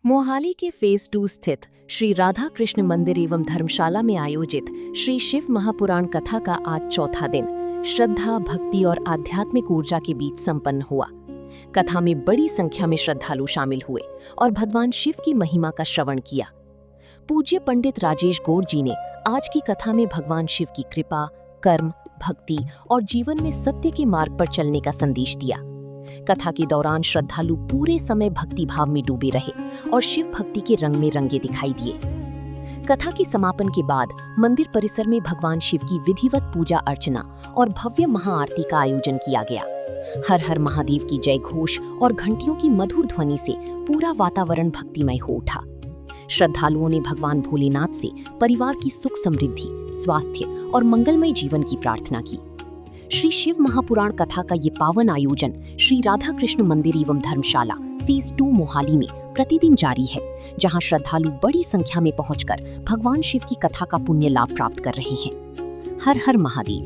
मोहाली के फेज 2 स्थित श्री राधा कृष्ण मंदिर एवं धर्मशाला में आयोजित श्री शिव महापुराण कथा का आज चौथा दिन श्रद्धा, भक्ति और आध्यात्मिक ऊर्जा के बीच संपन्न हुआ। कथा में बड़ी संख्या में श्रद्धालु शामिल हुए और भगवान शिव की महिमा का श्रवण किया। पूज्य पंडित राजेश गौड़ जी ने आज की कथा में भगवान शिव की कृपा, कर्म, भक्ति और जीवन में सत्य के मार्ग पर चलने का संदेश दिया। कथा के दौरान श्रद्धालु पूरे समय भक्ति भाव में डूबे रहे और शिव भक्ति के रंग में रंगे दिखाई दिए। कथा के समापन के बाद मंदिर परिसर में भगवान शिव की विधिवत पूजा अर्चना और भव्य महाआरती का आयोजन किया गया। हर हर महादेव की जय घोष और घंटियों की मधुर ध्वनि से पूरा वातावरण भक्तिमय हो उठा। श्रद्धालुओं ने भगवान भोलेनाथ से परिवार की सुख समृद्धि, स्वास्थ्य और मंगलमय जीवन की प्रार्थना की। श्री शिव महापुराण कथा का ये पावन आयोजन श्री राधा कृष्ण मंदिर एवं धर्मशाला फेज 2 मोहाली में प्रतिदिन जारी है, जहां श्रद्धालु बड़ी संख्या में पहुंचकर भगवान शिव की कथा का पुण्य लाभ प्राप्त कर रहे हैं। हर हर महादेव।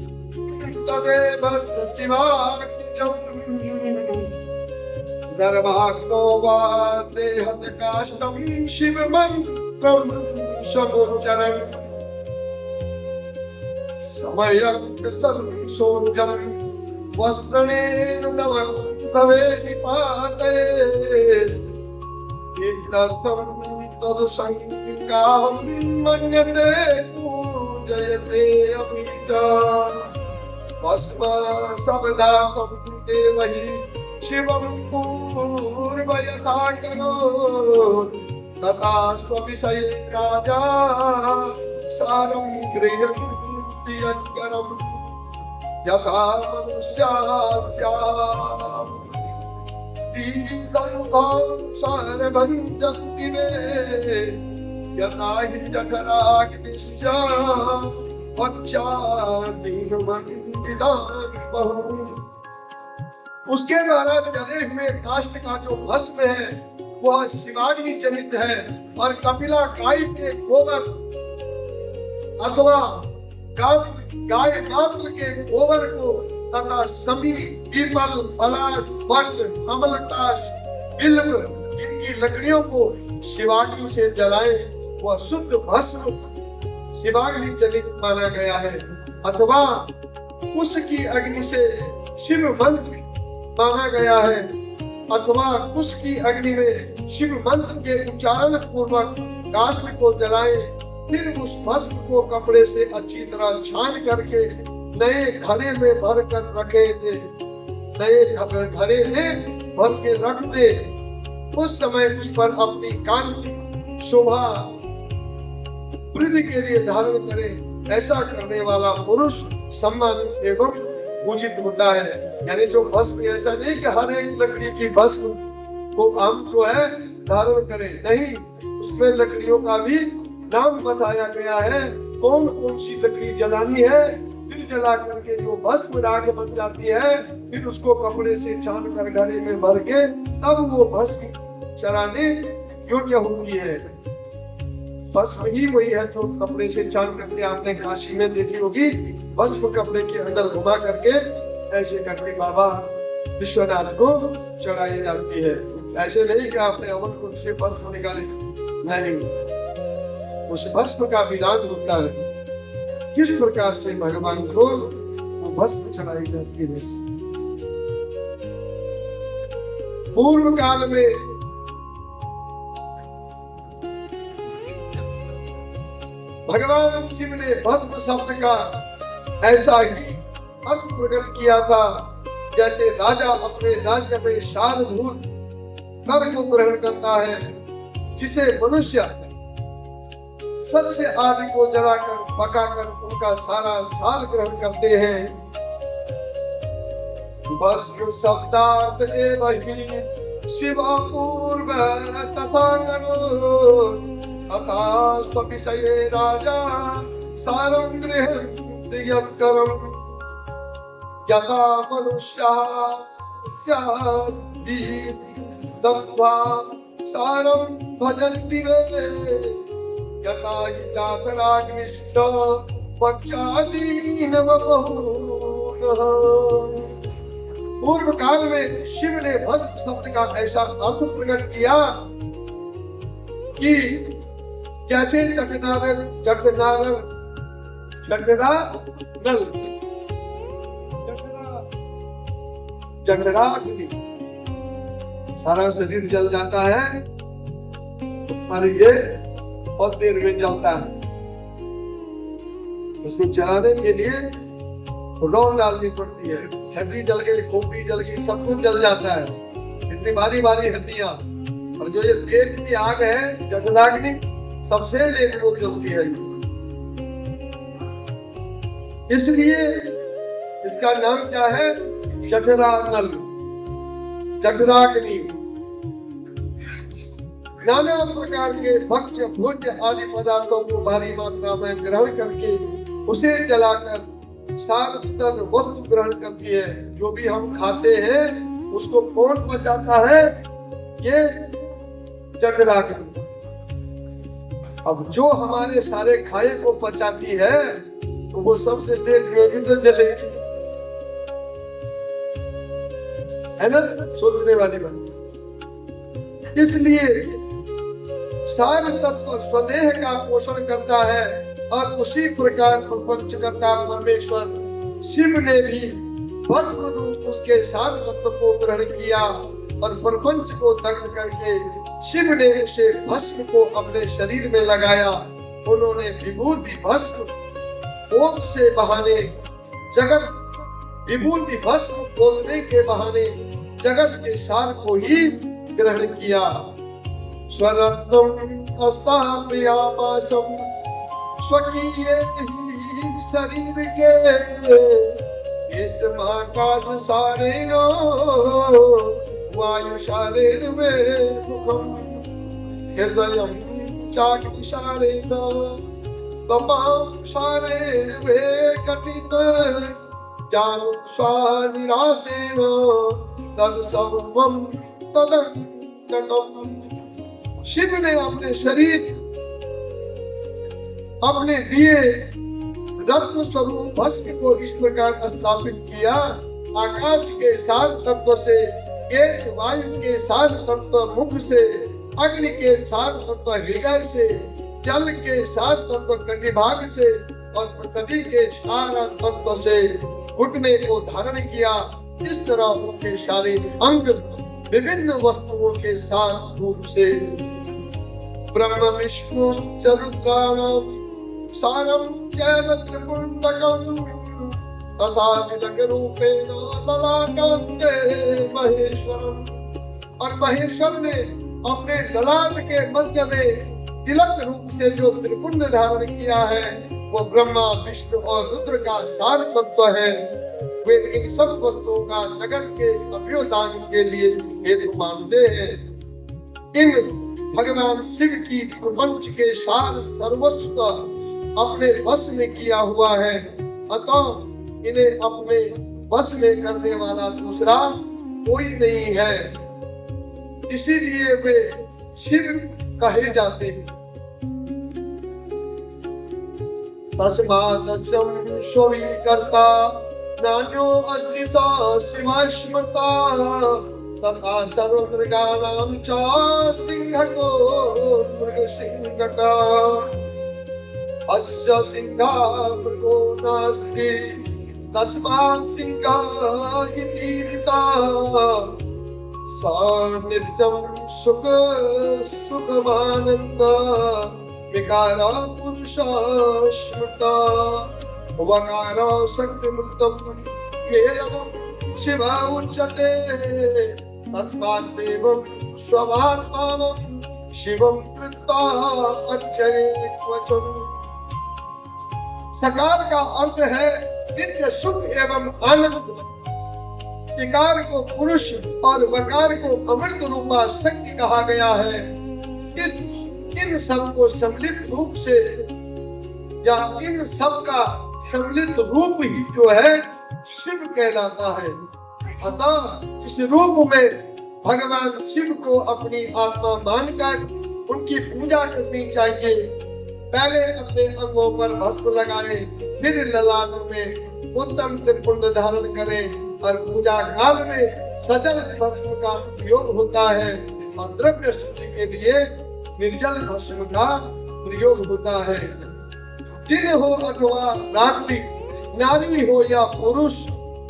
वस्त्रणेन भवेति पाते इत्थं तदसंकां मन्यते पूजयते अपिता भस्म शब्दार्थं देवहि शिवं पूर्वयथा करोत् तथा स्वविषये राजा सारं गृह्णन्ति यत्करम् यथा मनुष्यास्याभञ्जन्ति मे यथा हि जठराग्निश्च उसके द्वारा जले हुए काष्ठ का जो भस्म है वह शिवाग्नि जनित है और कपिला गाय के गोबर अथवा गाय मात्र के गोबर को तथा समी, पीपल, पलाश, वट, कमलताश, बिल्व इनकी लकड़ियों को शिवाग्नि से जलाएं, वह शुद्ध भस्म शिवाग्नि जनित माना गया है। अथवा उसकी अग्नि से शिव मंत्र माना गया है, अथवा उसकी अग्नि में शिव मंत्र के उच्चारण पूर्वक काष्ठ को जलाएं, फिर उस भस्म को कपड़े से अच्छी तरह छान करके नए घड़े में भर कर रखे थे, नए घड़े में भर के रख दे। उस समय उस पर अपनी कांति, शोभा, वृद्धि के लिए धारण करे। ऐसा करने वाला पुरुष सम्मानित एवं पूजित होता है। यानी जो भस्म, ऐसा नहीं कि हर एक लकड़ी की भस्म को हम जो है धारण करें, नहीं, उसमें लकड़ियों का भी नाम बताया गया है, कौन कौन सी लकड़ी जलानी है, फिर जला करके जो भस्म राख बन जाती है, फिर उसको कपड़े से छान कर घड़े में भर के तब वो भस्म चढ़ाने योग्य होती है। भस्म ही वही है जो कपड़े से छान करके, आपने काशी में देखी होगी, भस्म कपड़े के अंदर घुमा करके ऐसे करके बाबा विश्वनाथ को चढ़ाई जाती है। ऐसे नहीं कि आपने अमन कुंड से भस्म निकाले, नहीं, उस भस्म का विधान होता है किस प्रकार से भगवान को वो भस्म चढ़ाई जाती है। पूर्व काल में भगवान शिव ने भस्म शब्द का ऐसा ही अर्थ प्रकट किया था, जैसे राजा अपने राज्य में सारभूत कर को ग्रहण करता है, जिसे मनुष्य सस्य आदि को जलाकर पकाकर उनका सारा साल ग्रहण करते हैं। भस्म शब्दार्थ एवं ही शिव पूर्व तथा तथा स्वविषये राजा सारं गृह्णन्ति यत्करम् यथा मनुष्यास्यादि दत्त्वा सारं भजन्ति मे यथा हि जातराग्निश्च पक्षादीन बहुनः। पूर्व काल में शिव ने भस्म शब्द का ऐसा अर्थ प्रकट किया कि जैसे जठराग्नि सारा शरीर जल जाता है, पर ये बहुत देर में जलता है। उसको जलाने के लिए रौन डालनी पड़ती है। हड्डी जल गई, खोपड़ी जल गई, सब कुछ जल जाता है, इतनी भारी भारी हड्डियां। और जो ये पेट की आग है जठराग्नि, सबसे लेट को जलती है। इसलिए इसका नाम क्या है? जठरानल, जठराग्नि। नाना प्रकार के भक्ष्य भोज्य आदि पदार्थों को भारी मात्रा में ग्रहण करके उसे जलाकर सार वस्तु ग्रहण करती है। जो भी हम खाते हैं उसको कौन पचाता है? ये जठराग्नि। अब जो हमारे सारे खाए को पचाती है तो वो सबसे लेट में भी तो जलेगी, है ना? सोचने वाली बात। इसलिए सार तत्व स्वदेह का पोषण करता है और उसी प्रकार प्रपंच करता परमेश्वर शिव ने भी भस्म रूप उसके सार तत्व को ग्रहण किया और प्रपंच को दग्ध करके शिव ने उसे भस्म को अपने शरीर में लगाया। उन्होंने विभूति भस्म बोध से बहाने जगत, विभूति भस्म बोलने के बहाने जगत के सार को ही ग्रहण किया। स्वरत्नम अस्ताप्रियामासम स्वकीय ही शरीर के इस आकाश सारे नो वायु शारीर में मुखम हृदयम चाग्नि शारीर तमाम शारीर में कटित जान स्वानिरासेन तद सर्वम तदंतम। शिव ने अपने शरीर अपने दिए रत्न स्वरूप भस्म को इस प्रकार स्थापित किया। आकाश के सार तत्व से, केश वायु के सार तत्व मुख से, अग्नि के सार तत्व हृदय से, जल के सार तत्व कटिभाग से और पृथ्वी के सार तत्व से घुटने को धारण किया। इस तरह उनके शारीरिक अंग विभिन्न वस्तुओं के सार रूप से ब्रह्म विष्णु रुद्राणाम सारम चैव त्रिपुंडकम तथा तिलक रूपेण ललाटान्ते महेश्वरम। और महेश्वर ने अपने ललाट के मध्य में तिलक रूप से जो त्रिपुंड धारण किया है वो ब्रह्मा विष्णु और रुद्र का सार तत्व है। वे इन सब वस्तुओं का जगत के अभ्युत्थान के लिए हेतु मानते हैं। इन भगवान शिव की प्रपंच के सार सर्वस्व का अपने वश में किया हुआ है, अतः इन्हें अपने वश में करने वाला दूसरा कोई नहीं है। इसीलिए वे शिव कहे जाते हैं। तस्मादस्यं स्वविकर्ता नान्यो अस्ति स शिवस्मृता तथा सर्वमृगाणां च सिंहको मृगसिंहका अस्य सिंहा मृगो नास्ति तस्मात् सिंहः इति रीतः सा नित्यं सुखमानन्द विकारा पुरुषा स्मृता वकारा शक्तिमृतं वेदं शिव उच्यते तस्मात् देवं स्वभात्मानं शिवं कृत्वा अर्चयेत् क्वचन। सकार का अर्थ है नित्य सुख एवं आनंद, इकार को पुरुष और वकार को अमृत रूपा शक्ति कहा गया है। इन सब को सम्मिलित रूप से या इन सब का सम्मिलित रूप ही जो है शिव कहलाता है। अतः इस रूप में भगवान शिव को अपनी आत्मा मानकर उनकी पूजा करनी चाहिए। पहले अपने अंगों पर भस्म लगाए, फिर ललाट में उत्तम त्रिपुंड धारण करें और पूजा काल में सजल भस्म का उपयोग होता है। और द्रव्य शुद्धि के लिए निर्जल भस्म का प्रयोग होता है। दिन हो अथवा रात्रि, नारी हो या पुरुष,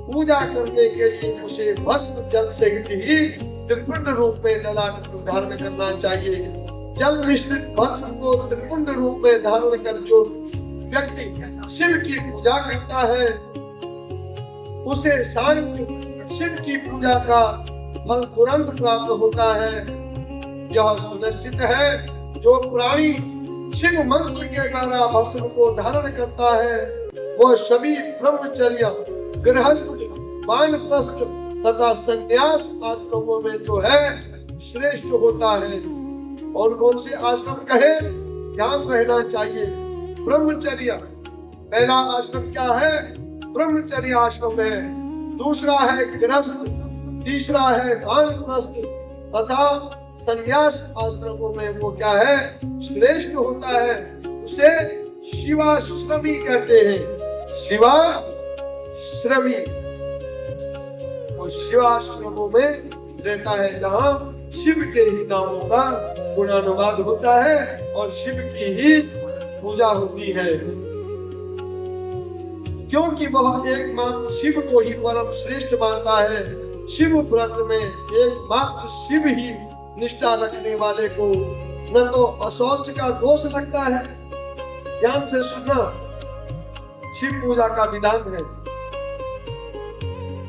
पूजा करने के लिए उसे भस्म जल से ही त्रिपुंड रूप में ललाट को धारण करना चाहिए। जल मिश्रित भस्म को त्रिपुंड रूप में धारण कर जो व्यक्ति शिव की पूजा करता है, उसे शांत शिव की पूजा का फल तुरंत प्राप्त होता है। यह सुनिश्चित है, जो प्राणी शिव मंत्र के द्वारा भस्म को धारण करता है, वह सभी ब्रह्मचर्य, गृहस्थ, वानप्रस्थ तथा संन्यास आश्रमों में जो है श्रेष्ठ होता है। और कौन से आश्रम कहे, ध्यान रहना चाहिए। ब्रह्मचर्य, पहला आश्रम क्या है? ब्रह्मचर्य आश्रम है। दूसरा है गृहस्थ, तीसरा है वानप्रस्थ तथा संन्यास आश्रमों में वो क्या है? श्रेष्ठ होता है। उसे शिवाश्रमी कहते हैं। शिवाश्रमी वो शिवाश्रमों में रहता है, जहाँ शिव के ही नामों का गुणानुवाद होता है और शिव की ही पूजा होती है। क्योंकि वह एकमात्र शिव को ही परम श्रेष्ठ मानता है। शिव व्रत में एकमात्र शिव ही निष्ठा रखने वाले को न तो अशौच का दोष लगता है, ध्यान से सुनना, शिव पूजा का विधान है।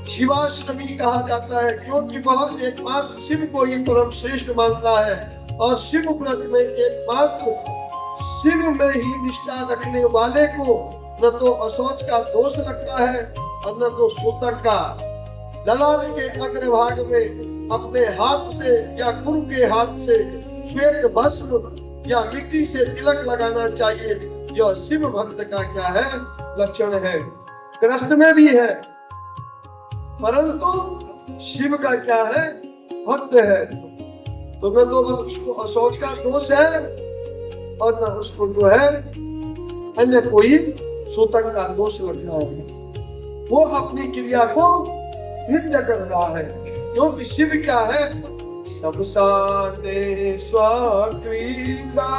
शिवाश्रमी कहा जाता है क्योंकि वह एकमात्र शिव को ही परम श्रेष्ठ मानता है और शिव व्रत में एकमात्र शिव में ही निष्ठा रखने वाले को न तो अशौच का दोष लगता है और न तो सूतक का। ललाट के अग्रभाग में अपने हाथ से या गुरु के हाथ से श्वेत भस्म या मिट्टी से तिलक लगाना चाहिए। यह शिव भक्त का क्या है? लक्षण है। कृष्ण में भी है, परंतु शिव का क्या है? भक्त है। तो न तो उसको अशौच का दोष है और न उसको जो है अन्य कोई सूतक का दोष लगता है। वो अपनी क्रिया को नित्य कर रहा है, क्योंकि शिव क्या है? सबसाने स्वाक्रीता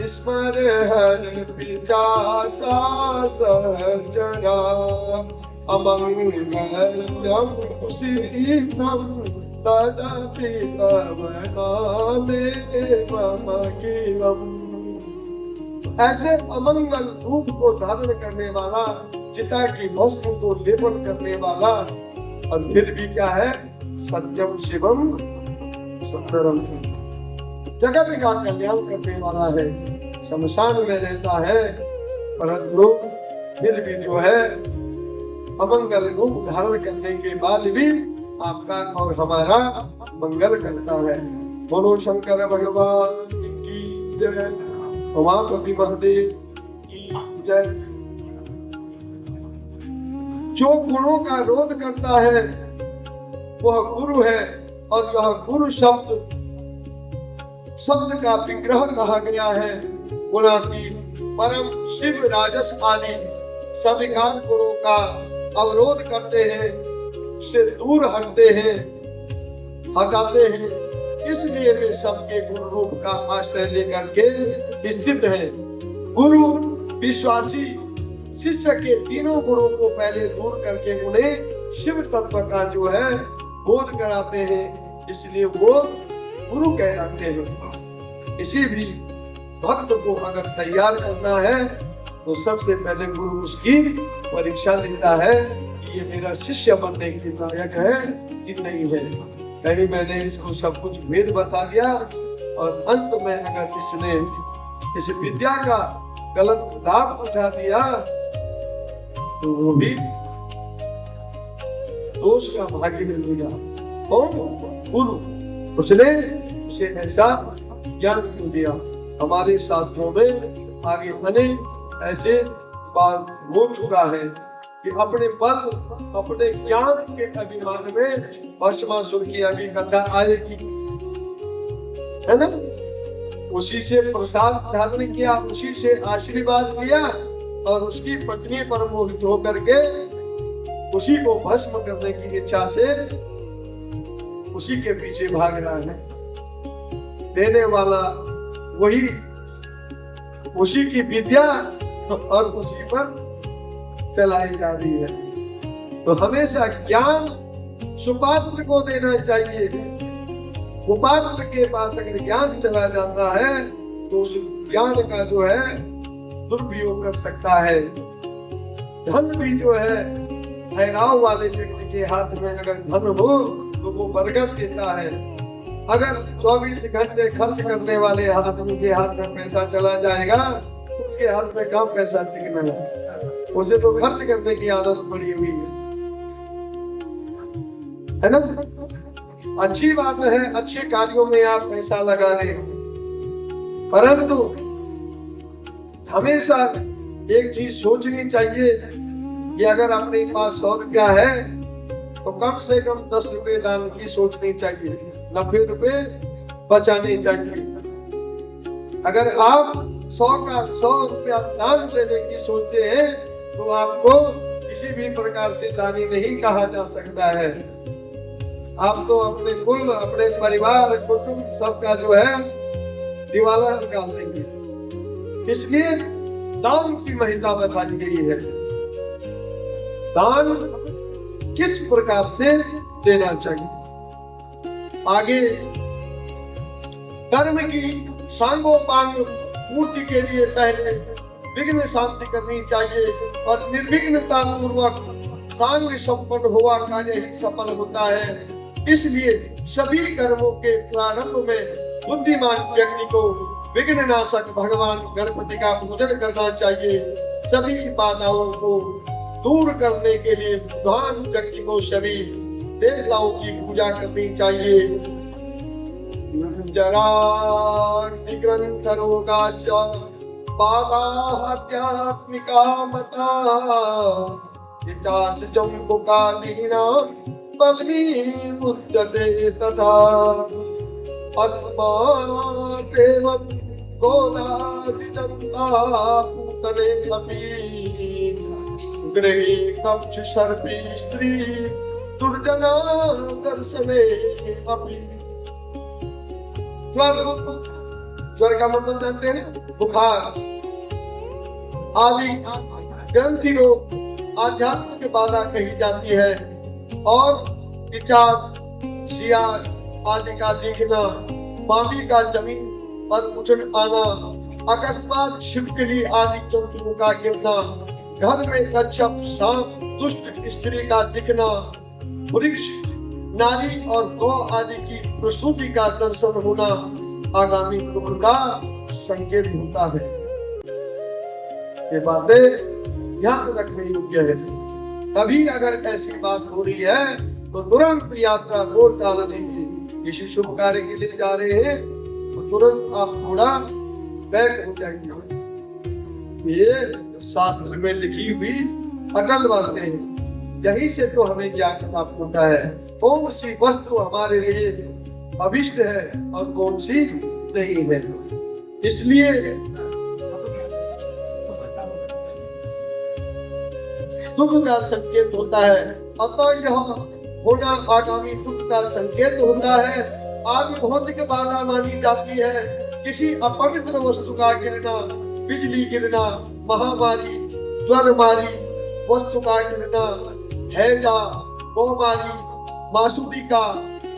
स्मर हर पिचासा सजना अमंगलम शीतम तदपि तव नामे ममकिलम। ऐसे अमंगल रूप को धारण करने वाला, चिता की भस्म को लेपन करने वाला, और फिर भी क्या है? सत्यम शिवम सुंदरम, जगत का कल्याण करने वाला है, शमशान में रहता है, परंतु फिर भी जो है अमंगल रूप धारण करने के बाद भी आपका और हमारा मंगल करता है। बोलो शंकर भगवान की जय, उमापति महादेव की जय। जो गुणों का रोध करता है वह गुरु है, और यह गुरु शब्द का विग्रह कहा गया है। गुणातीत परम शिव राजस आदि सविकार गुणों का अवरोध करते हैं, उससे दूर हटते हैं, हटाते हैं। इसलिए वे सबके गुरु रूप का आश्रय लेकर के स्थित हैं। गुरु विश्वासी शिष्य के तीनों गुणों को पहले दूर करके उन्हें शिव तत्व का जो है बोध कराते हैं, इसलिए वो गुरु कहलाते हैं। किसी भी भक्त को अगर तैयार करना है तो सबसे पहले गुरु उसकी परीक्षा लेता है कि ये मेरा शिष्य बनने के लायक है कि नहीं है। कहीं मैंने इसको सब कुछ वेद बता दिया और अंत में अगर इसने इस विद्या का गलत लाभ उठा दिया तो वो भी दोष का भागी मिल गया। और गुरु उसने उसे ऐसा ज्ञान क्यों दिया? हमारे शास्त्रों में आगे बने ऐसे बात हो चुका है कि अपने बल, अपने ज्ञान के अभिमान में भस्मासुर की अभी कथा आएगी, है ना? उसी से प्रसाद धारण किया, उसी से आशीर्वाद लिया और उसकी पत्नी पर मोहित होकर के उसी को भस्म करने की इच्छा से उसी के पीछे भाग रहा है। देने वाला वही, उसी की विद्या और उसी पर चलाई जा रही है। तो हमेशा ज्ञान सुपात्र को देना चाहिए। कुपात्र के पास अगर ज्ञान चला जाता है तो उस ज्ञान का जो है दुरुपयोग कर सकता है। धन भी जो है ठहराव वाले व्यक्ति के हाथ में अगर धन हो तो वो बरकत देता है। अगर 24 घंटे खर्च करने वाले आदमी के हाथ में पैसा चला जाएगा, उसके हाथ में कम पैसा टिकना है, उसे तो खर्च करने की आदत पड़ी हुई है ना। अच्छी बात है, अच्छे कार्यों में आप पैसा लगा रहे हो, परंतु हमेशा एक चीज सोचनी चाहिए कि अगर अपने पास 100 रुपया है तो कम से कम 10 रुपए दान की सोचनी चाहिए, 90 रुपए बचाने चाहिए। अगर आप 100 का 100 रुपया दान देने की सोचते हैं तो आपको किसी भी प्रकार से दानी नहीं कहा जा सकता है। आप तो अपने कुल, अपने परिवार, कुटुंब सबका जो है दिवाला निकाल देंगे। इसलिए दान की महिमा बताई गई है। दान किस प्रकार से देना चाहिए। आगे कर्म की सांगोपांग पूर्ति के लिए पहले विघ्न शांति करनी चाहिए और निर्विघ्नता पूर्वक सांग संपन्न हुआ कार्य ही सफल होता है। इसलिए सभी कर्मों के प्रारंभ में बुद्धिमान व्यक्ति को विघ्न नाशक भगवान गणपति का पूजन करना चाहिए। सभी बाधाओं को दूर करने के लिए बुद्धिमान व्यक्ति को सभी देवताओं की पूजा करनी चाहिए। जराग्निग्रंथ रोगाश्च बाधात्मिका मता इचास जम्बुकालीना बल्मीमुद्यते तथा अस्मादेव गोदादिदन्ता पूतने अपि गृहे कक्ष सर्पी स्त्री दुर्जना दर्शने अपि। ज्वर का मतलब जानते हैं, बुखार आदि ग्रंथि रोग आध्यात्मिक बाधा कही जाती है। और पिचास, सियार आदि का दिखना, पानी का जमीन पर उछल आना, अकस्मात छिपकली आदि जंतुओं का गिरना, घर में कच्छप, सांप, दुष्ट स्त्री का दिखना, वृक्ष, नारी और गौ आदि की प्रसूति का दर्शन होना आगामी दुख का संकेत होता है। ये बातें ध्यान रखने योग्य है। तभी अगर ऐसी बात हो रही है तो तुरंत यात्रा को टाल देंगे। किसी शुभ कार्य के लिए जा रहे हैं तो तुरंत आप थोड़ा बैक हो जाएंगे। ये शास्त्र में लिखी हुई अटल बातें हैं। यही से तो हमें ज्ञान प्राप्त होता है कौन सी वस्तु हमारे लिए अभिष्ट है और कौन सी नहीं है। इसलिए दुख का संकेत होता है, अतः यह होना आगामी दुख का संकेत होता है। आदि भौतिक बाधा मानी जाती है किसी अपवित्र वस्तु का गिरना, बिजली गिरना, महामारी, ज्वरमारी वस्तु का गिरना, हैजा, गौमारी, मासूरी का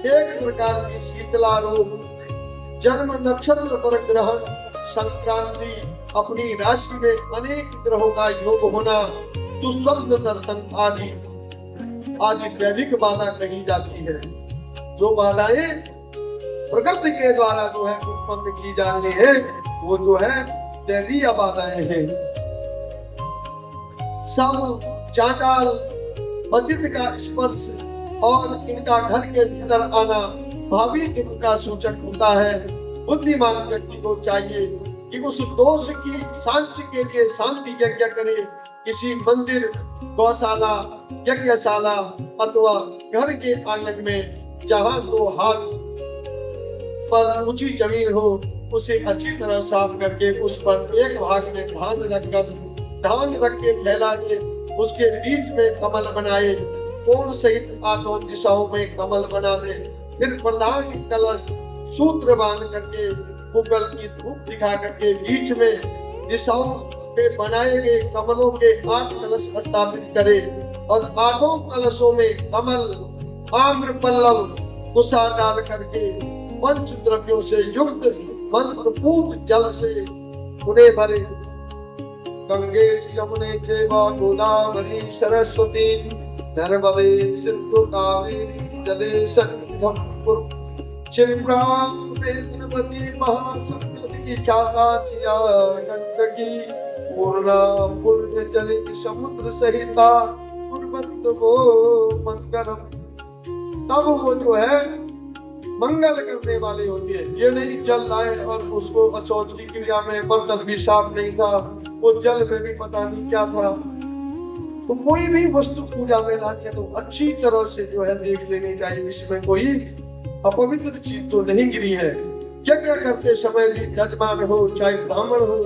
एक प्रकार की शीतला रोग, जन्म नक्षत्र पर ग्रहण, संक्रांति, अपनी राशि में अनेक ग्रहों का योग होना, दुस्वप्न दर्शन आदि आदि दैविक बाधा कही जाती है। जो बाधाएं प्रकृति के द्वारा जो है उत्पन्न की जा रही है वो जो है दैवीय बाधाएं हैं। सब चांडाल, पतित का स्पर्श और इनका घर के भीतर आना भावी दिन का सूचक होता है। बुद्धिमान व्यक्ति को चाहिए कि उस दोष की शांति के लिए शांति यज्ञ करे। किसी मंदिर, गौशाला, यज्ञशाला अथवा घर के आंगन में जहां 2 हाथ पर ऊंची जमीन हो उसे अच्छी तरह साफ करके उस पर एक भाग में धान रख के फैला दे। उसके बीच में कमल बनाए, कोण सहित 8 दिशाओं में कमल बना दे। फिर प्रधान कलश सूत्र बांध करके मुगल की धूप दिखा करके बीच में दिशाओं पे बनाए गए कमलों के 8 कलश स्थापित करे और 8 कलशों में कमल आम्र पल्लव कुशा डाल करके पंच द्रव्यों से युक्त मंत्रपूत जल से उन्हें भरे। गंगे यमुने चैव गोदावरी सरस्वती नर्मदे सिंधु कावेरी जलेस्मिन् कुरु। क्षिप्रा वेत्रवती महासम्प्रति ख्याता चिया गंडकी पूर्णा पुण्य जले समुद्र सहिता कुर्वन्तु वो मंगलम। तब वो जो है मंगल करने वाली होती है। ये नहीं जल लाए और उसको अशौच की क्रिया में बर्तन भी साफ नहीं था, वो जल में भी पता नहीं क्या था। तो कोई भी वस्तु पूजा में लानी है तो अच्छी तरह से जो है देख लेनी चाहिए, इसमें कोई अपवित्र चीज तो नहीं गिरी है। यज्ञ करते समय भी यजमान हो चाहे ब्राह्मण हो,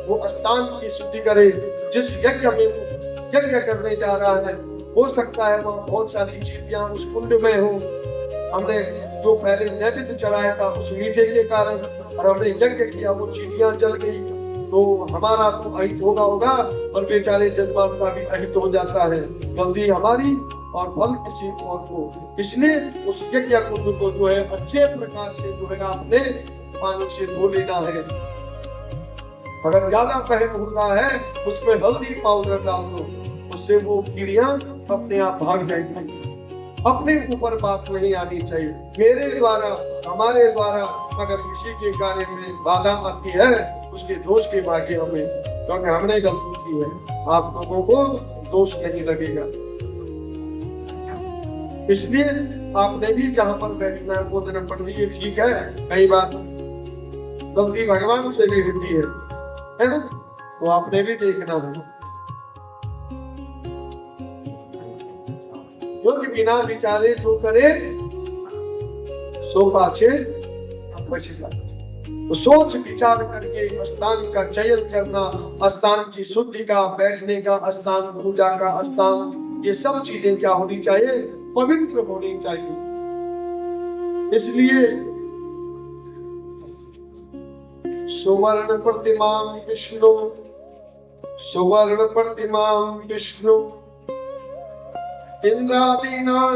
वो स्थान की शुद्धि करे। जिस यज्ञ में यज्ञ करने जा रहा है हो सकता है वहाँ बहुत सारी चीटियां उस कुंड में हो। हमने जो पहले नैवेद्य चढ़ाया था उस मीठे के कारण और हमने यज्ञ किया वो चीटियां जल गई, तो हमारा तो अहित होगा और बेचारे जजमान का भी अहित हो जाता है। गलती हमारी और फल किसी और को। इसलिए उस यज्ञ कुंड को जो है अच्छे प्रकार से जो है आपने पानी से धो लेना है। अगर ज्यादा पहन होता है उसमें हल्दी पाउडर डाल दो, उससे वो कीड़ियां अपने आप भाग जाएंगी। अपने ऊपर बात नहीं आनी चाहिए। मेरे द्वारा हमारे द्वारा अगर किसी के कार्य में बाधा आती है उसके दोष के भाग्य हमें, क्योंकि हमने गलती की है, आप लोगों को दोष नहीं लगेगा। इसलिए आपने भी जहाँ पर बैठना है वो दिन पढ़ लीजिए, ठीक है। कई बार गलती भगवान से भी होती है ना, तो आपने भी देखना है। क्योंकि बिना विचारे जो करे सो पाछे पछिला। तो सोच विचार करके स्थान का चयन करना, स्थान की शुद्धि का, बैठने का स्थान, पूजा का स्थान, ये सब चीजें क्या होनी चाहिए? पवित्र होनी चाहिए। इसलिए सुवर्ण प्रतिमां विष्णु, सुवर्ण प्रतिमां विष्णु इंद्रादीनां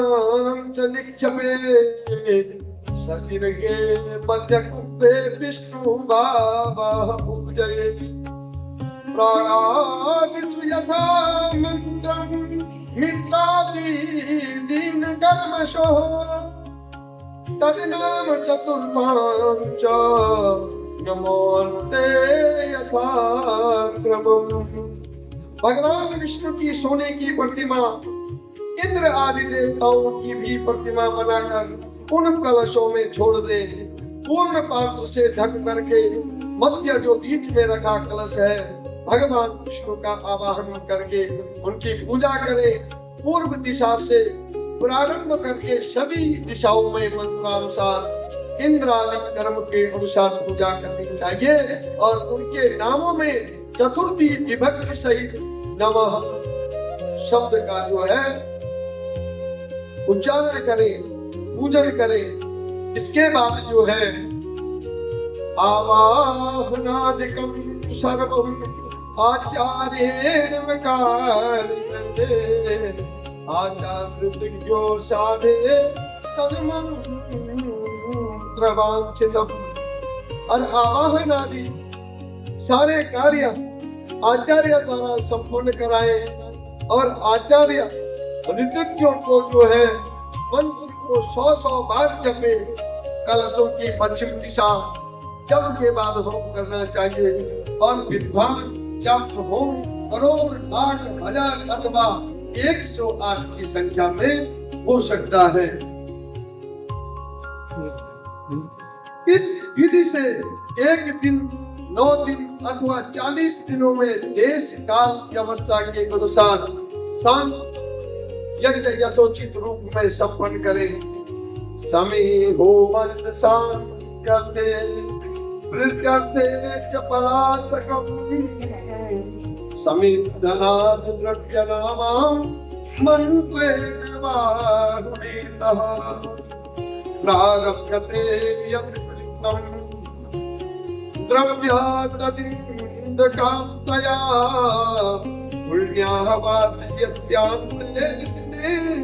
च निक्षेपे शशिर्गे पद्यकुप्पे विष्णु बाबा पूजये। प्राणादिषु यथा मंत्रं मित्रादि दीन कर्मशो तद्नाम चतुर्थां च नमोन्ते यथा क्रमम्। भगवान विष्णु की सोने की प्रतिमा, इंद्र आदि देवताओं की भी प्रतिमा बनाकर उन कलशों में छोड़ दे। पूर्ण पात्र से ढक करके मध्य जो बीच में रखा कलश है, भगवान विष्णु का आवाहन करके उनकी पूजा करें। पूर्व दिशा से प्रारंभ करके सभी दिशाओं में मंत्रानुसार इंद्र आदि कर्म के अनुसार पूजा करनी चाहिए और उनके नामों में चतुर्थी विभक्ति सहित नमः शब्द का जो है उच्चारण करें, पूजन करें। इसके बाद जो है आवाहनादिकं सर्वं आचार्येण विकार्यते आचार्यज्ञो साधे तन्मन्त्रवांछितम्। और आवाहन आदि सारे कार्य आचार्य द्वारा संपूर्ण कराए और आचार्य ऋतज्ञों को जो है मंत्र को 100 बार जपे। कलशों की पश्चिम दिशा जप के बाद होम करना चाहिए और विद्वान जप होम करोड़ लाख हजार अथवा 108 की संख्या में हो सकता है। इस विधि से एक दिन, 9 दिन अथवा 40 दिनों में देश काल की अवस्था के अनुसार शांत यज्ञ यथोचित रूप में संपन्न करें। समी होमस शांत्यते प्रत्यते च पलासकम् समिद्धनाद द्रव्यनामां मन्त्रेण वारुणीतः प्रारभ्यते यत् द्रव्यादिकान्तया पुण्यावाच्यत्यांते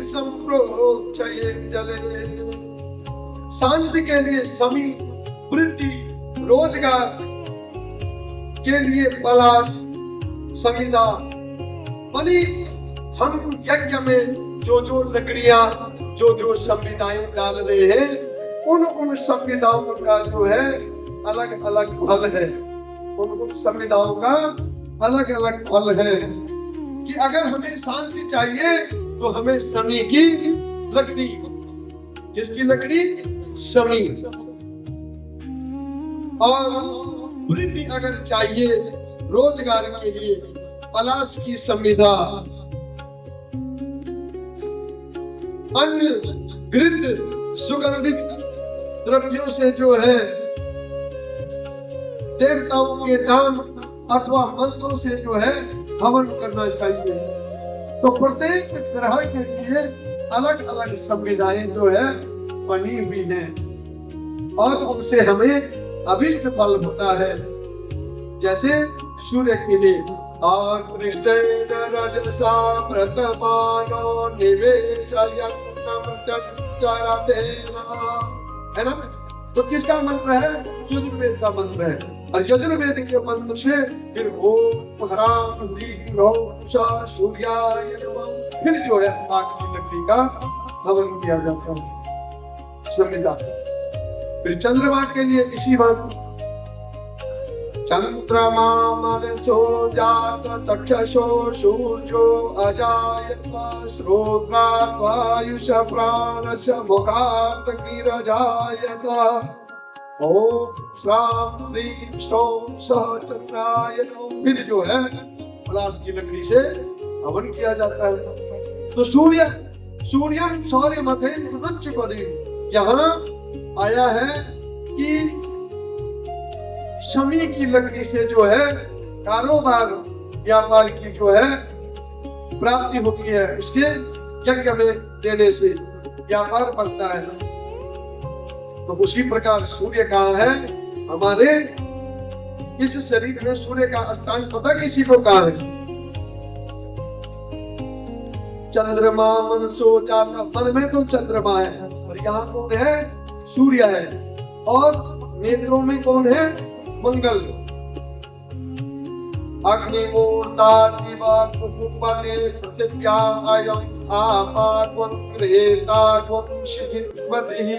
संप्रोक्षये जले। शांति के लिए समी, वृद्धि, रोजगार के लिए पलाश, संविदा मानी हम यज्ञ में जो लकड़ियां, जो संविदाएं डाल रहे हैं, उन संविदाओं का जो है अलग अलग फल है। उन संविदाओं का अलग अलग फल है कि अगर हमें शांति चाहिए तो हमें शमी की लकड़ी, किसकी लकड़ी? शमी। और वृद्धि अगर चाहिए रोजगार के लिए, पलाश की संविदा। अन्य घृत सुगंधित द्रव्यों से जो है देवताओं के नाम अथवा मंत्रों से जो है हवन करना चाहिए। तो प्रत्येक ग्रह के लिए अलग अलग संविधाएं जो है बनी हुई हैं और उनसे हमें अभिष्ट फल होता है। जैसे सूर्य के लिए और कृष्ण रजसा प्रतमानो निवेशयन्नम तच्चरते है ना। तो किसका मंत्र है? यजुर्वेद का मंत्र है। और यजुर्वेद के मंत्र से फिर ओम ह्रां ह्रीं ह्रौं सूर्याय नमः, फिर जो है आग की लकड़ी का हवन किया जाता है, संविदा। फिर चंद्रमा के लिए इसी बात, चंद्रमा मनसो जात चक्षुषो सूर्यो अजायत श्रोत्रात् वायुष प्राणश्च मुखात् कीरजायत। ओम श्राम श्रीं श्रौं सः चंद्राय नमः। फिर जो है पलाश की लकड़ी से हवन किया जाता है। तो सूर्यम सौर्य मथे रुच पदे, यहाँ आया है कि शमी की लकड़ी से जो है कारोबार व्यापार की जो है प्राप्ति होती है, उसके यज्ञ में देने से व्यापार बढ़ता है। तो उसी प्रकार सूर्य कहाँ है? हमारे इस शरीर में सूर्य का स्थान पता किसी को कहाँ है? चंद्रमा मनसो जाता, मन में तो चंद्रमा है और यहाँ कौन है? सूर्य है। और नेत्रों में कौन है? मंगल। अग्निमूर्ता दिवा कुकुपते पृथिव्या अयं आपा त्वं क्रेता त्वं शिखिवतिः।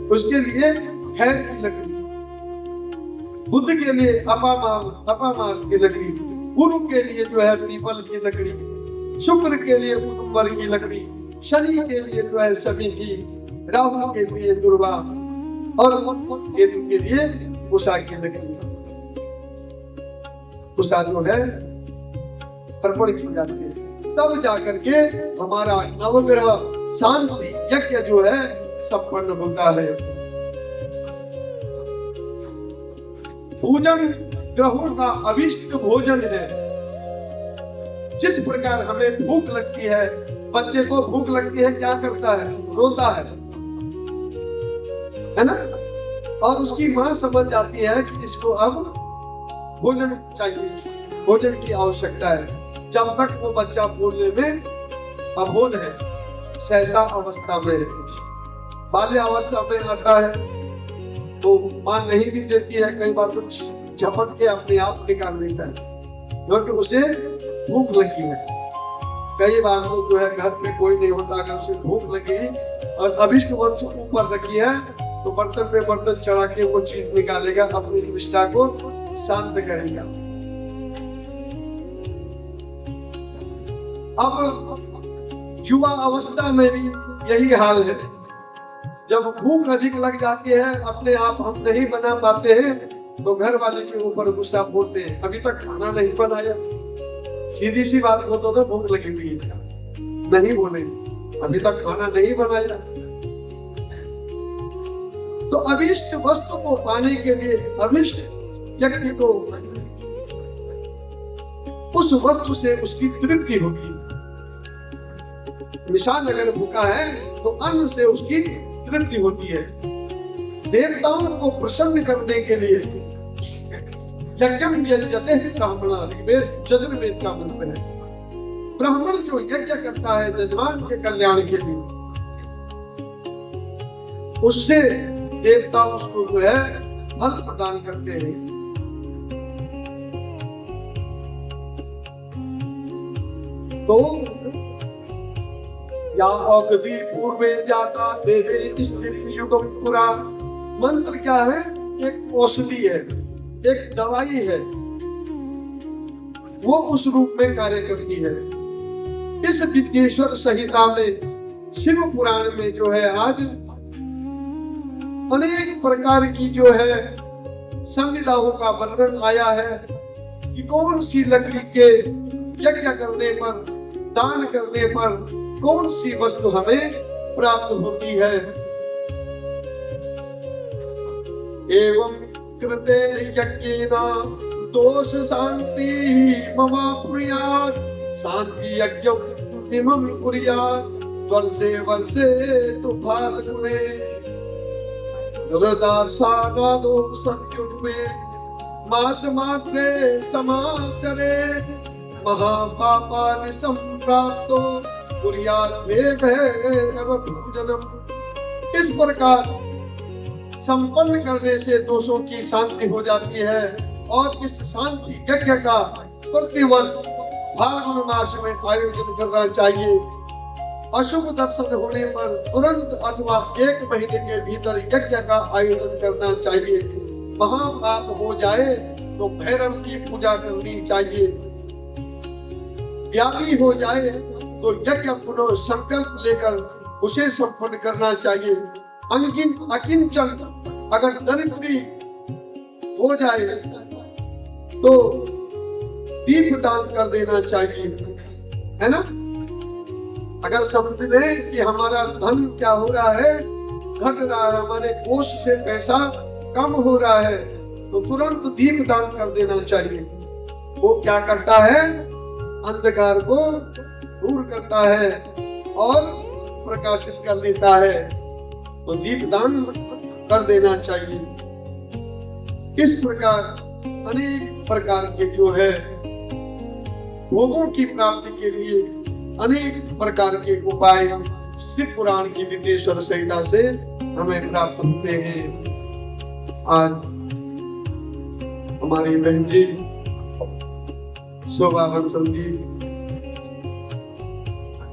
उसके लिए है लकड़ी, बुद्ध के लिए अपामार की लकड़ी, गुरु के लिए जो है पीपल की लकड़ी, शुक्र के लिए उदुम्बर की लकड़ी, शनि के लिए जो है शमी की, राहु के लिए दुर्वा और केतु के लिए उषा की लकड़ी। उषा जो है अर्पण की जाती है, तब जाकर के हमारा नवग्रह शांति यज्ञ जो है संपन्न होता है। भोजन ग्रहों का अभिष्ट भोजन है। जिस प्रकार हमें भूख लगती है, बच्चे को भूख लगती है, क्या करता है? रोता है ना। और उसकी मां समझ जाती है कि इसको अब भोजन चाहिए, भोजन की आवश्यकता है। जब तक वो बच्चा बोलने में अबोध है, सहसा अवस्था में है, बाल्य अवस्था में आता है, तो मां नहीं भी देती है, कई बार कुछ झपट के अपने आप निकाल देता है क्योंकि उसे भूख लगी है। कई बार तो जो है घर में कोई नहीं होता, अगर उसे भूख लगी और अभिष्ट वस्तु ऊपर रखी है तो बर्तन पे बर्तन चढ़ा के वो चीज निकालेगा, अपनी निष्ठा को शांत करेगा। अब युवा अवस्था में भी यही हाल है। जब भूख अधिक लग जाती है, अपने आप हम नहीं बना पाते हैं, तो घर वाले के ऊपर गुस्सा बोलते हैं, अभी तक खाना नहीं बनाया। सीधी सी बात हो तो भूख लगी हुई है, नहीं बोलेंगे अभी तक खाना नहीं बनाया। तो अभिष्ट वस्तु को पाने के लिए अभिष्ट व्यक्ति को उस वस्तु से उसकी तृप्ति होगी। इंसान अगर भूखा है तो अन्न से उसकी तृप्ति होती है। देवताओं को प्रसन्न करने के लिए यज्ञम यजते हैं ब्राह्मणा, ऋग्वेद यजुर्वेद का मंत्र है। ब्राह्मण जो यज्ञ करता है यजमान के कल्याण के लिए, उससे देवता उसको जो है फल प्रदान करते हैं। तो या औषधि पूर्वे जाता देवे स्त्री युगम पुरा, मंत्र क्या है? एक औषधि है, एक दवाई है, वो उस रूप में कार्य करती है। इस विद्येश्वर संहिता में, शिव पुराण में जो है आज अनेक प्रकार की जो है संविधाओं का वर्णन आया है कि कौन सी लकड़ी के यज्ञ करने पर, दान करने पर कौन सी वस्तु हमें प्राप्त होती है। एवं कृते यज्ञेन दोष शांति मम प्रियात्, शांति यज्ञम् इमं कुर्यात् वर्षे वर्षे तु फाल्गुने, हृदासानादो सत्युर्मे मास मात्रे समाचरे, महापापानि संप्राप्तो कुर्यात् मे भैरव पूजनम्। इस प्रकार संपन्न करने से दोषों की शांति हो जाती है और इस शांति यज्ञ का प्रतिवर्ष फाल्गुन मास में आयोजन करना चाहिए। अशुभ दर्शन होने पर तुरंत अथवा 1 महीने के भीतर यज्ञ का आयोजन करना चाहिए। महापाप हो जाए तो भैरव की पूजा करनी चाहिए। व्याधि हो जाए तो यज्ञ पुनः संकल्प लेकर उसे संपन्न करना चाहिए। अकिंचन अगर दरिद्री हो जाए तो दीप दान कर देना चाहिए, है ना। अगर समझ लें कि हमारा धन क्या हो रहा है, घट रहा है, हमारे कोष से पैसा कम हो रहा है, तो तुरंत दीप दान कर देना चाहिए। वो क्या करता है? अंधकार को दूर करता है और प्रकाशित कर देता है। तो दीप दान कर देना चाहिए। इस प्रकार अनेक प्रकार के जो है भोगों की प्राप्ति के लिए अनेक प्रकार के उपाय शिव पुराण की विद्येश्वर संहिता से हमें प्राप्त होते हैं। आज हमारी बहन जी शोभा बंसल जी,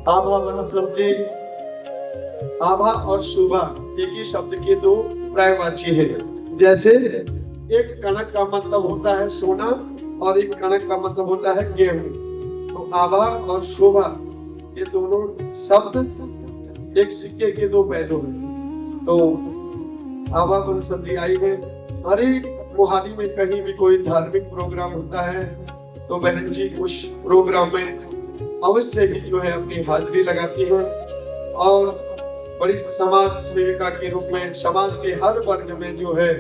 आभा बंसल जी, आभा और शोभा एक ही शब्द के दो पर्यायवाची हैं। जैसे एक कनक का मतलब होता है सोना और एक कनक का मतलब होता है गेहूं, तो आभा और शोभा ये दोनों शब्द एक सिक्के के दो पहलू हैं। तो आभा बंसल जी आई है। हर मोहाली में कहीं भी कोई धार्मिक प्रोग्राम होता है तो बहन जी उस प्रोग्राम में अवश्य ही जो है अपनी हाजिरी लगाती है और बड़ी समाज सेविका के रूप में समाज के हर वर्ग में जो है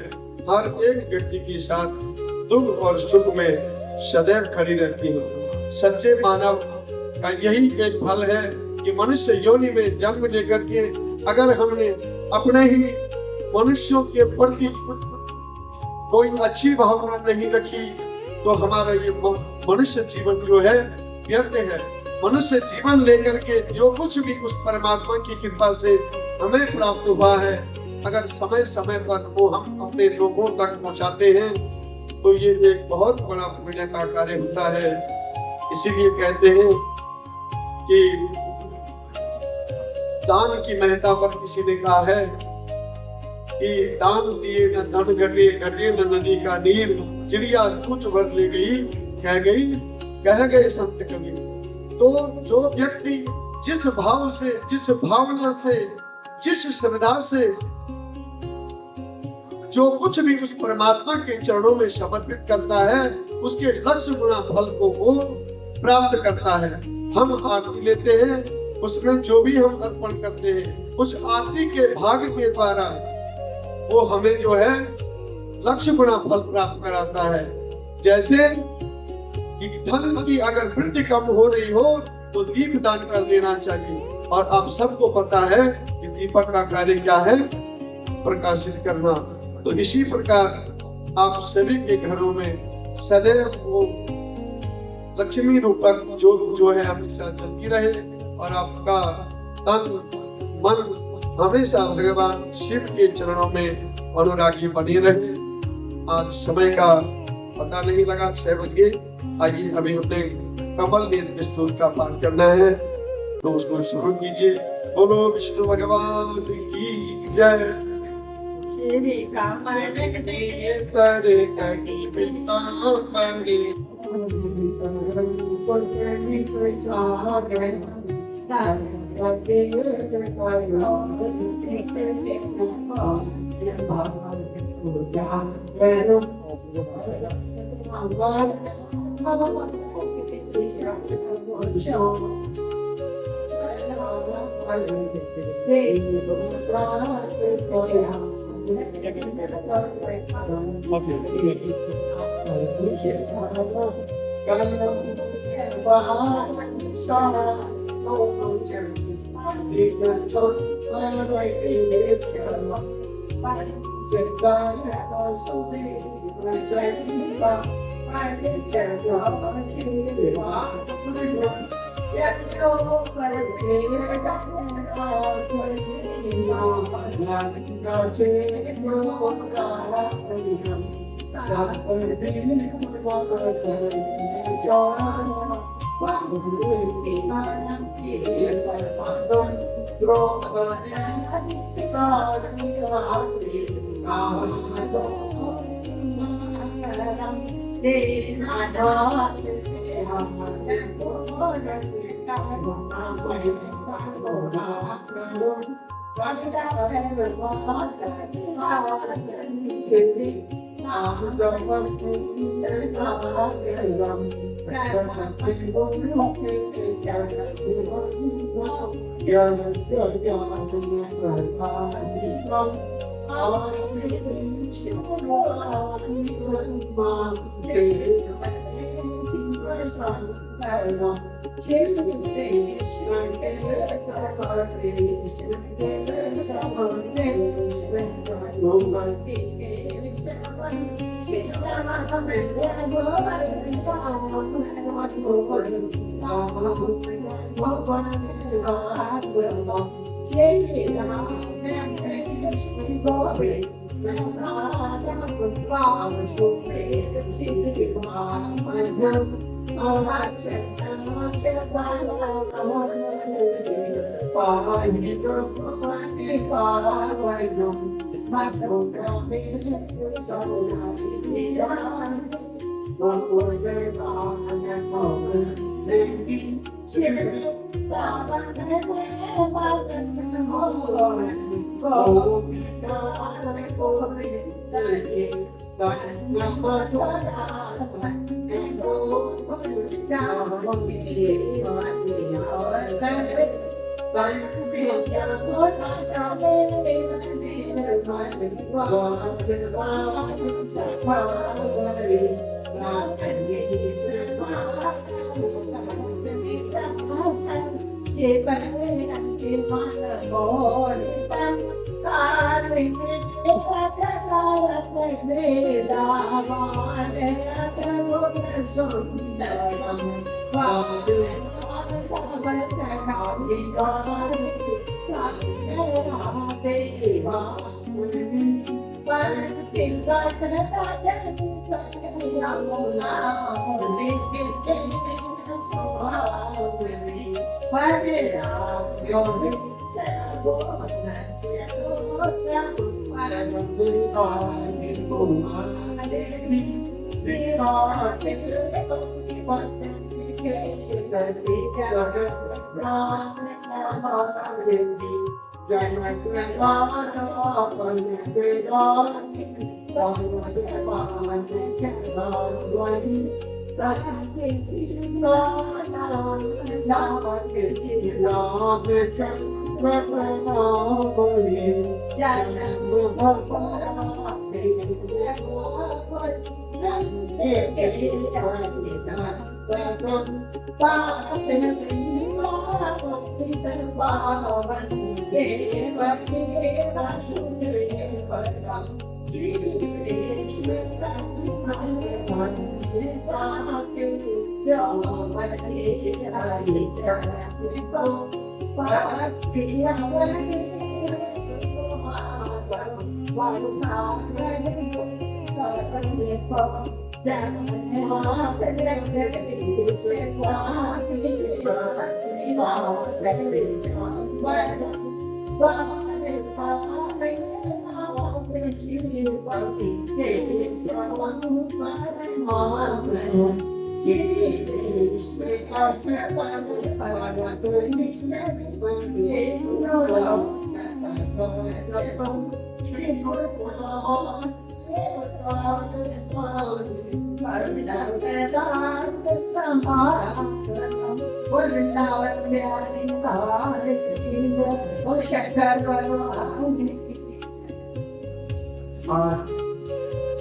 हर एक व्यक्ति के साथ दुख और सुख में सदैव खड़ी रहती है। सच्चे मानव का यही एक फल है कि मनुष्य योनि में जन्म लेकर के अगर हमने अपने ही मनुष्यों के प्रति कोई अच्छी भावना नहीं रखी तो हमारा ये मनुष्य जीवन जो है व्यर्थ है। मनुष्य जीवन लेकर के जो कुछ भी उस परमात्मा की कृपा से हमें प्राप्त हुआ है, अगर समय समय पर वो हम अपने लोगों तक पहुंचाते हैं तो ये एक बहुत बड़ा पुण्य का कार्य होता है। इसीलिए कहते हैं कि दान की महत्ता पर किसी ने कहा है कि दान दिए न धन घटे, घटे न नदी का नीर, चिड़िया कुछ भर ले गई, कह गए संत कवि। तो जो व्यक्ति जिस भाव से, जिस भावना से, जिस श्रद्धा से जो कुछ भी उस परमात्मा के चरणों में समर्पित करता है उसके लक्ष्य गुना फल को वो प्राप्त करता है। हम आरती लेते हैं, उसमें जो भी हम अर्पण करते हैं उस आरती के भाग के द्वारा वो हमें जो है लक्ष्य गुना फल प्राप्त कराता है। जैसे कि धन की अगर वृद्धि कम हो रही हो तो दीप दान कर देना चाहिए। और आप सबको पता है कि दीपक का कार्य क्या है? प्रकाशित करना। तो इसी प्रकार आप सभी के घरों में सदैव वो लक्ष्मी रूपक जो है हमेशा चलती रहे और आपका तन मन हमेशा भगवान शिव के चरणों में अनुरागी बने रहे। आज समय का पता नहीं लगा, 6 बज गए। आइए अभी हमने कमल नेत्र स्तोत्र का पाठ करना है, तो उसको शुरू कीजिए। बोलो विष्णु भगवान की जय। श्री कमल तेरे कटी पिताम्बरी सोचनी प्रचारे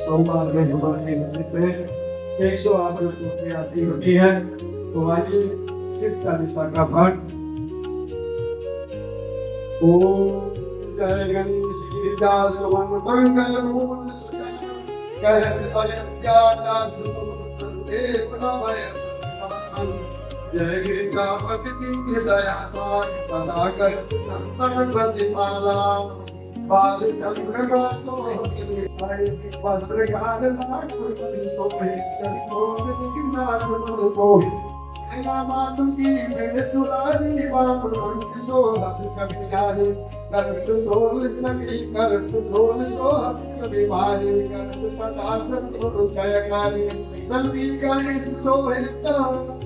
सोमवार में हमारे घर पे 108 रुपये की आरती होती है। तो आइए शिव चालीसा का पाठ। ओम जय गणेश गिरिदास मंगल मूल कहत अयोध्यादास देव नमः। जय गिरिजापति दया सदा कर संतन प्रतिपाला बाल चंद्र का तो वस्त्र गाल सोहे मातु की मेरे दुलारी बाबू सोहत कभी करत सोल छवि करत सोल सोहत कभी भारी करत पटाखन गुरु जयकारी नंदी गणेश सोहे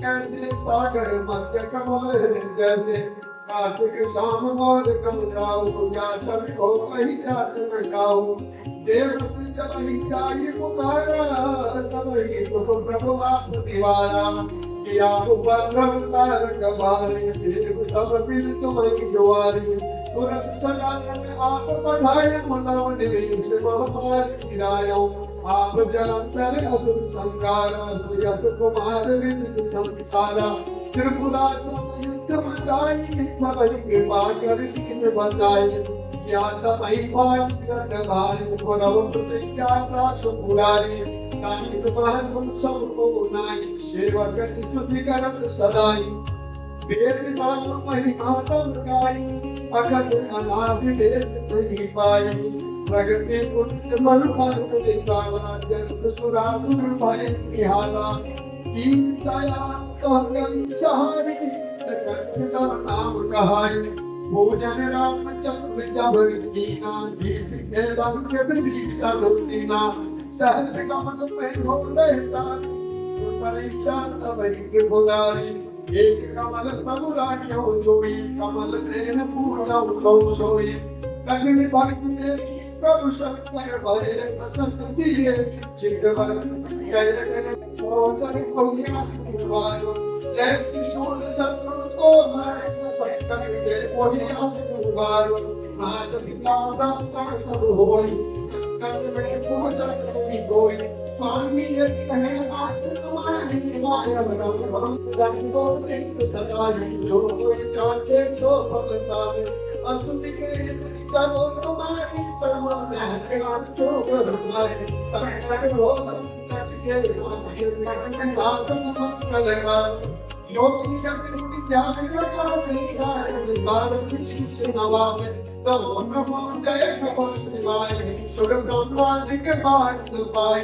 कैसे सागर मध्य कमल जैसे कार्तिक शाम मोर कमराओ या सभी को कहीं जात न गाओ देव जब जाई पुकारा तब ही तो प्रभु आप दीवारा किया उपद्रव तार कबारी देव सब मिल तुम्हें जुआरी तुरंत सजा आप बढ़ाए मनव निवेश महामारी गिरायो आप जलंतर असुर संगारा सुयस कुमार विदित संसारा त्रिपुरात्म युद्ध बंधाई भवई कृपा कर दीन बंधाई या तमई पाठ भाई पुरव प्रतिज्ञाता सुपुरारी तानिक महन सब को नाई सेवक स्तुति करत सदाई वेद नाम महिमा तम गाई अखंड अनादि वेद नहीं पाई प्रगति पुण्य मन फल निकाला जन्म सुरासुर भय निहाला दीन दया तो गई सहारी का नाम कहाई भोजन रामचंद्र जब दीना जीत के रंग के दीक्षा दीना सहस्र कमल पे हो रहता परीक्षा तब के भुलारी एक कमल समुराय हो जोई कमल प्रेम पूर्ण उठो सोई कठिन भक्ति प्रभु शंकर भय प्रसन्न दिए चित्तवर जय जय मोचन कोहिया वारो ले किशोर सत्पुर को मारे संकर के कोहिया वारो आज पिता दाता सब होई संकर में पूजन कोई स्वामी कहे आस तुम्हारी माया हम गंगो एक सदाई जो कोई चाहते तो भगवान असुति के करो तुम्हारी चरण में जो तुम्हारे संकट हो के आसन मंगलवा योगी जब ध्यान लगा मेरा सार किसी से नवावे तब नमो जय नमो शिवाय सुर ब्रह्मादिक बात पाए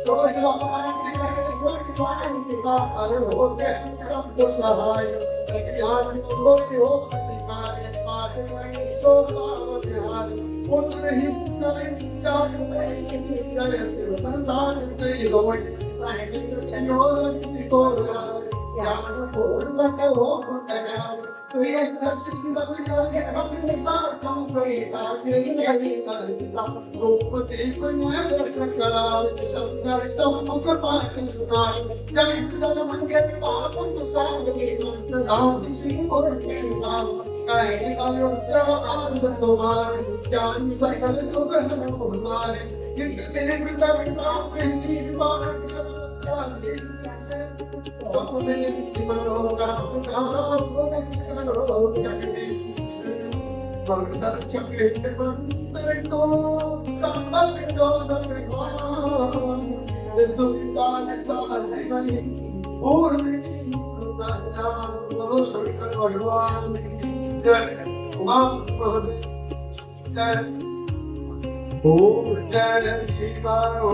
तो हमारे कोई पाए का हर होते सब सहाय ज्ञान को हो अधिकार पाठ में सो भाव बिहार पुत्र ही करें चार में निश्चय से संसार से होय प्राणी योगी को ज्ञान पूर्ण हो कल्याण तो ये नसीब बचाए अपने साथ हम कोई ताके नहीं करता रूप देख न करा संकर सम्मुख पाठ सुनाए जब जन्म के पाप साथ के नाम सिंह और के नाम कहे अयोध्या आस तुम्हारे ज्ञान सकल दुख हरो हमारे इतने करना मेरी बात चक्र जय Shiva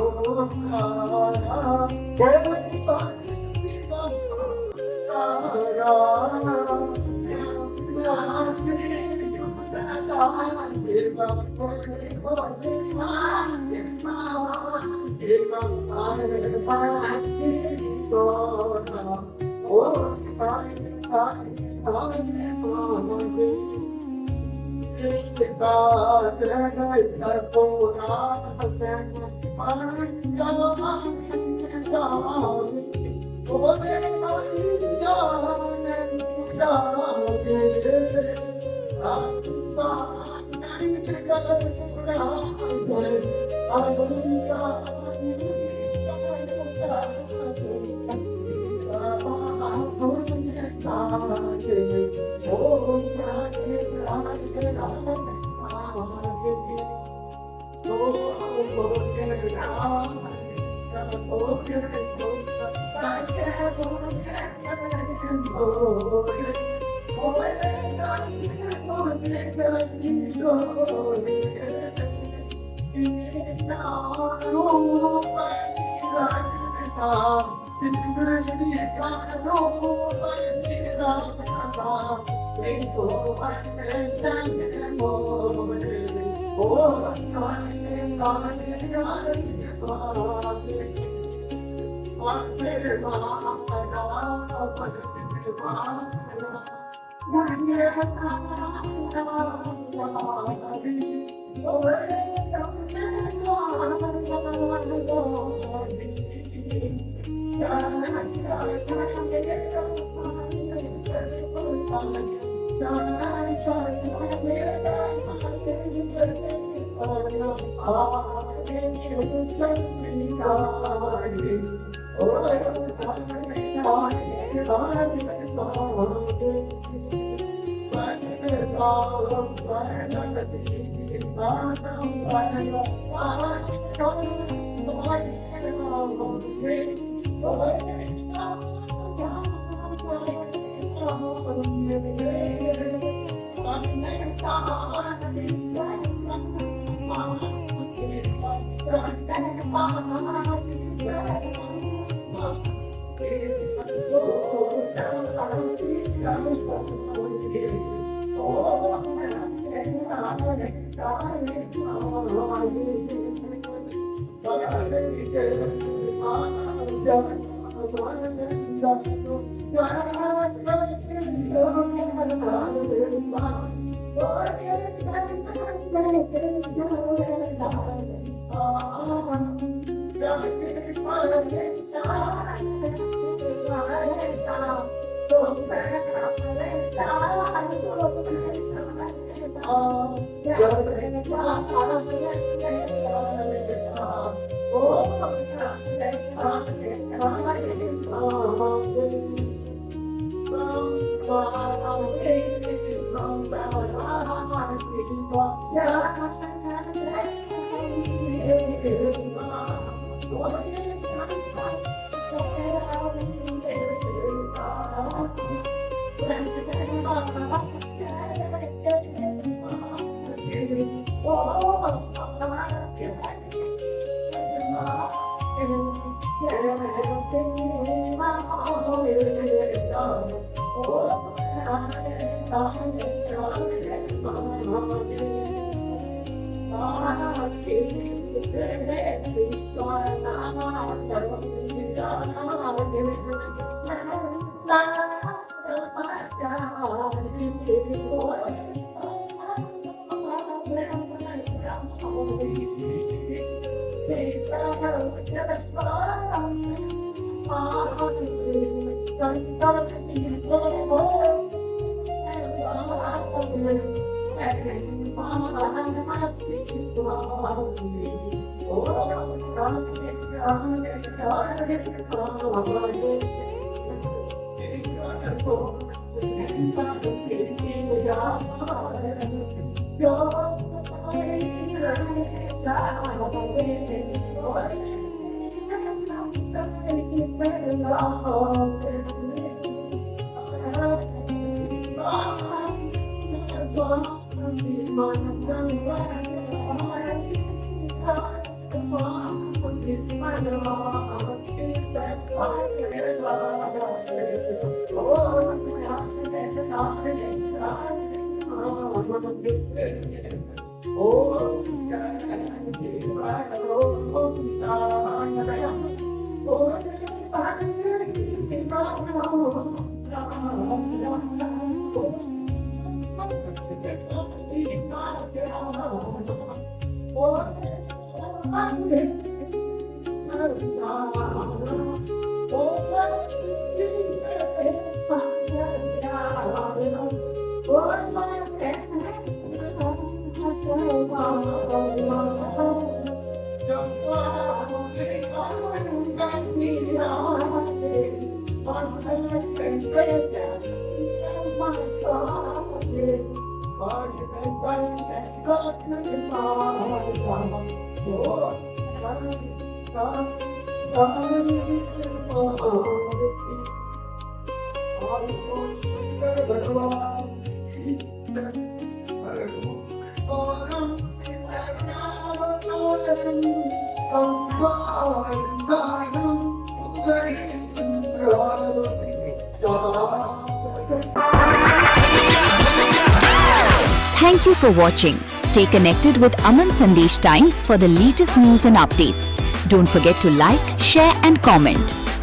Thank you for watching. Stay connected with Aman Sandesh Times for the latest news and updates. Don't forget to like, share and comment.